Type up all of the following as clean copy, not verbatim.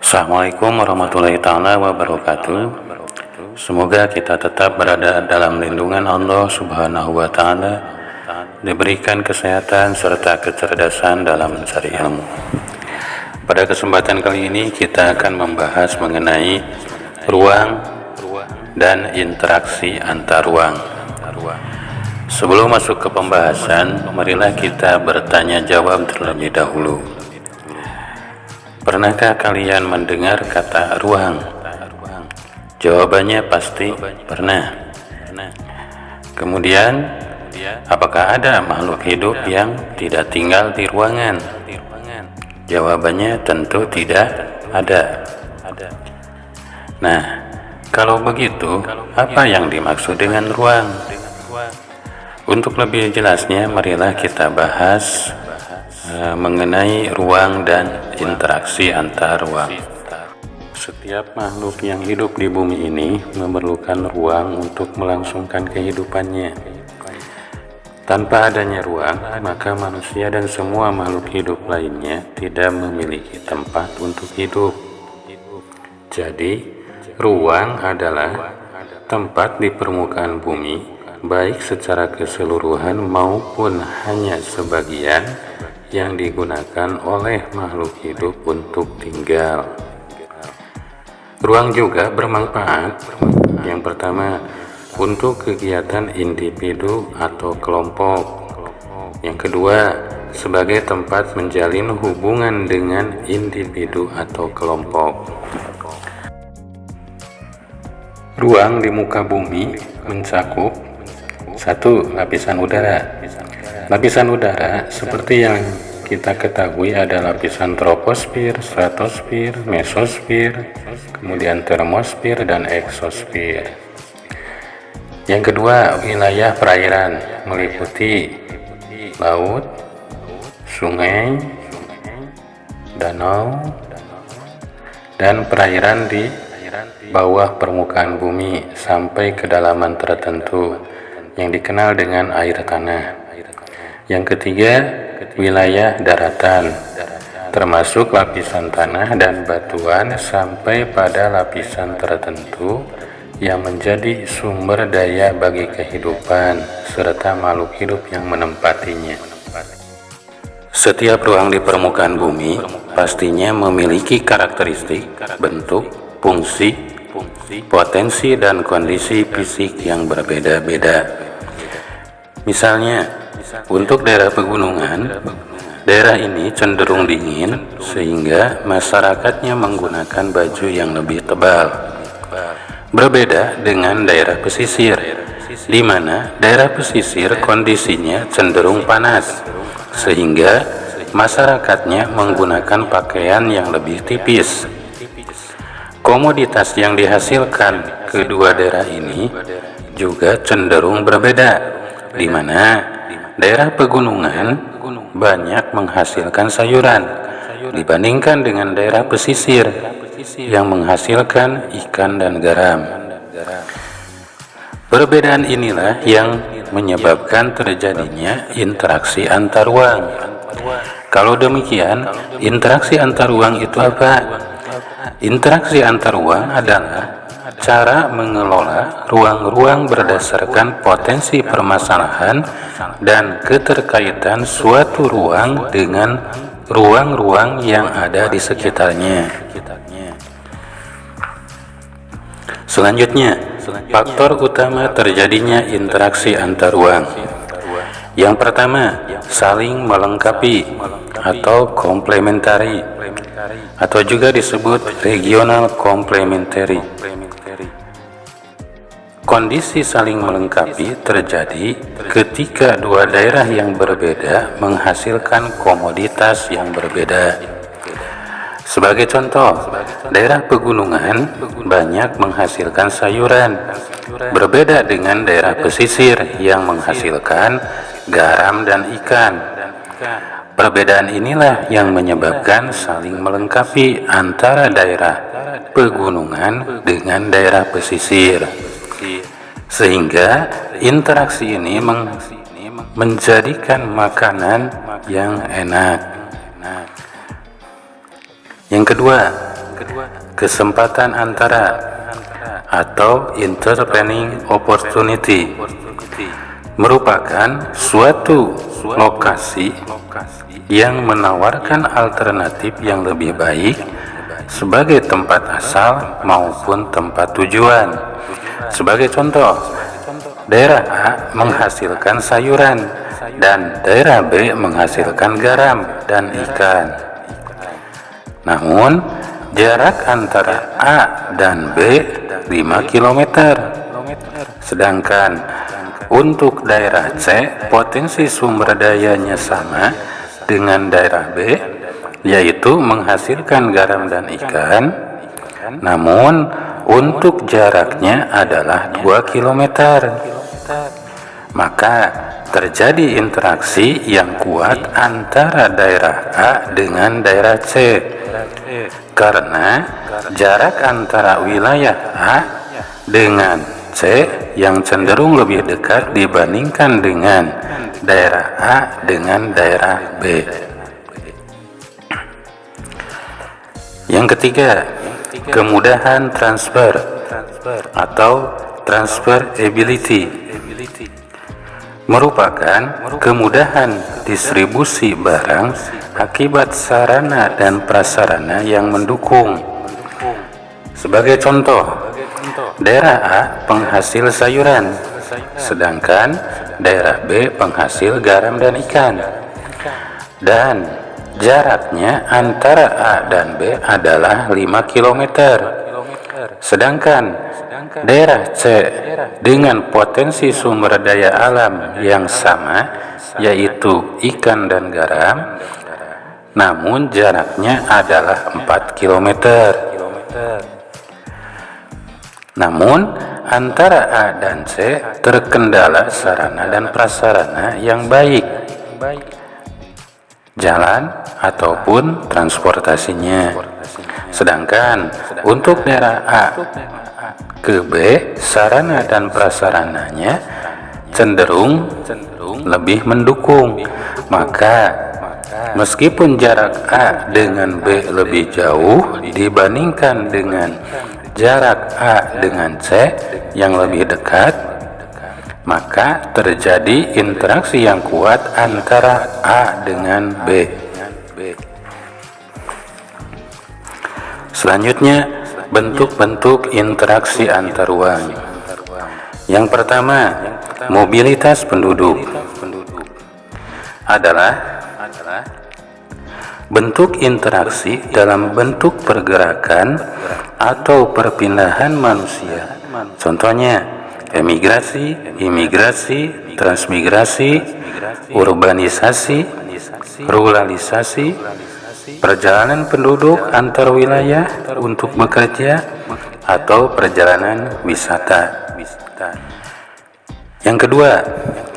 Assalamualaikum warahmatullahi taala wabarakatuh. Semoga kita tetap berada dalam lindungan Allah Subhanahu wa taala, diberikan kesehatan serta kecerdasan dalam mencari ilmu. Pada kesempatan kali ini kita akan membahas mengenai ruang dan interaksi antar ruang. Sebelum masuk ke pembahasan, marilah kita bertanya jawab terlebih dahulu. Pernahkah kalian mendengar kata ruang? Jawabannya pasti pernah. Kemudian, apakah ada makhluk hidup yang tidak tinggal di ruangan? Jawabannya tentu tidak ada. Nah, kalau begitu, apa yang dimaksud dengan ruang? Untuk lebih jelasnya, marilah kita bahas mengenai ruang dan interaksi antar ruang. Setiap makhluk yang hidup di bumi ini memerlukan ruang untuk melangsungkan kehidupannya. Tanpa adanya ruang, maka manusia dan semua makhluk hidup lainnya tidak memiliki tempat untuk hidup. Jadi, ruang adalah tempat di permukaan bumi, baik secara keseluruhan maupun hanya sebagian, yang digunakan oleh makhluk hidup untuk tinggal. Ruang juga bermanfaat. Yang pertama, untuk kegiatan individu atau kelompok. Yang kedua, sebagai tempat menjalin hubungan dengan individu atau kelompok. Ruang di muka bumi mencakup 1. Lapisan udara. Lapisan udara seperti yang kita ketahui ada lapisan troposfer, stratosfer, mesosfer, kemudian termosfer dan eksosfer. Yang kedua, wilayah perairan meliputi laut, sungai, danau, dan perairan di bawah permukaan bumi sampai kedalaman tertentu yang dikenal dengan air tanah. Yang ketiga, wilayah daratan, termasuk lapisan tanah dan batuan sampai pada lapisan tertentu yang menjadi sumber daya bagi kehidupan serta makhluk hidup yang menempatinya. Setiap ruang di permukaan bumi pastinya memiliki karakteristik, bentuk, fungsi, potensi, dan kondisi fisik yang berbeda-beda. Misalnya, untuk daerah pegunungan, daerah ini cenderung dingin sehingga masyarakatnya menggunakan baju yang lebih tebal. Berbeda dengan daerah pesisir, di mana daerah pesisir kondisinya cenderung panas sehingga masyarakatnya menggunakan pakaian yang lebih tipis. Komoditas yang dihasilkan kedua daerah ini juga cenderung berbeda, di mana daerah pegunungan banyak menghasilkan sayuran dibandingkan dengan daerah pesisir yang menghasilkan ikan dan garam. Perbedaan inilah yang menyebabkan terjadinya interaksi antar ruang. Kalau demikian, interaksi antar ruang itu apa? Interaksi antar ruang adalah cara mengelola ruang-ruang berdasarkan potensi permasalahan dan keterkaitan suatu ruang dengan ruang-ruang yang ada di sekitarnya. Selanjutnya, faktor utama terjadinya interaksi antar ruang. Yang pertama, saling melengkapi atau komplementari, atau juga disebut regional complementary. Kondisi saling melengkapi terjadi ketika dua daerah yang berbeda menghasilkan komoditas yang berbeda. Sebagai contoh, daerah pegunungan banyak menghasilkan sayuran, berbeda dengan daerah pesisir yang menghasilkan garam dan ikan. Perbedaan inilah yang menyebabkan saling melengkapi antara daerah pegunungan dengan daerah pesisir, sehingga interaksi ini menjadikan makanan yang enak. Yang kedua, kesempatan antara atau intervening opportunity merupakan suatu lokasi yang menawarkan alternatif yang lebih baik sebagai tempat asal maupun tempat tujuan. Sebagai contoh, daerah A menghasilkan sayuran dan daerah B menghasilkan garam dan ikan. Namun, jarak antara A dan B 5 km. Sedangkan untuk daerah C, potensi sumber dayanya sama dengan daerah B, yaitu menghasilkan garam dan ikan. Namun, untuk jaraknya adalah 2 km. Maka terjadi interaksi yang kuat antara daerah A dengan daerah C karena jarak antara wilayah A dengan C yang cenderung lebih dekat dibandingkan dengan daerah A dengan daerah B. Yang ketiga, kemudahan transfer atau transferability merupakan kemudahan distribusi barang akibat sarana dan prasarana yang mendukung. Sebagai contoh, daerah A penghasil sayuran, sedangkan daerah B penghasil garam dan ikan. Dan jaraknya antara A dan B adalah 5 km. Sedangkan daerah C dengan potensi sumber daya alam yang sama, yaitu ikan dan garam, namun jaraknya adalah 4 km. Namun, antara A dan C terkendala sarana dan prasarana yang baik, jalan ataupun transportasinya. Sedangkan untuk daerah A ke B, sarana dan prasarananya cenderung lebih mendukung. Maka meskipun jarak A dengan B lebih jauh dibandingkan dengan jarak A dengan C yang lebih dekat, maka terjadi interaksi yang kuat antara A dengan B. Selanjutnya, bentuk-bentuk interaksi antar ruang. Yang pertama, mobilitas penduduk adalah bentuk interaksi dalam bentuk pergerakan atau perpindahan manusia. Contohnya, emigrasi, imigrasi, transmigrasi, urbanisasi, ruralisasi, perjalanan penduduk antar wilayah untuk bekerja, atau perjalanan wisata. Yang kedua,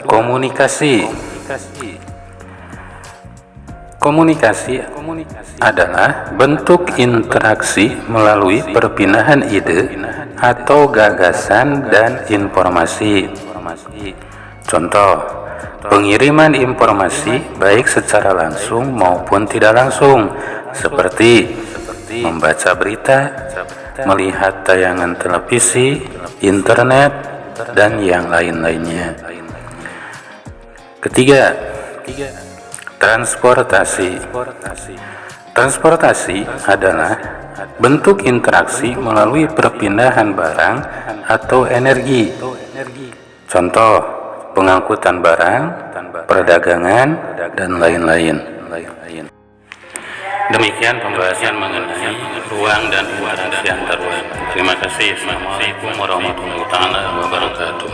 komunikasi. Komunikasi adalah bentuk interaksi melalui perpindahan ide atau gagasan dan informasi. Contoh, pengiriman informasi baik secara langsung maupun tidak langsung, seperti membaca berita, melihat tayangan televisi, internet, dan yang lain-lainnya. Ketiga, transportasi. Transportasi adalah bentuk interaksi melalui perpindahan barang atau energi. Contoh, pengangkutan barang, perdagangan, dan lain-lain. Demikian pembahasan mengenai ruang dan interaksi antar ruang. Terima kasih. Assalamualaikum warahmatullahi wabarakatuh.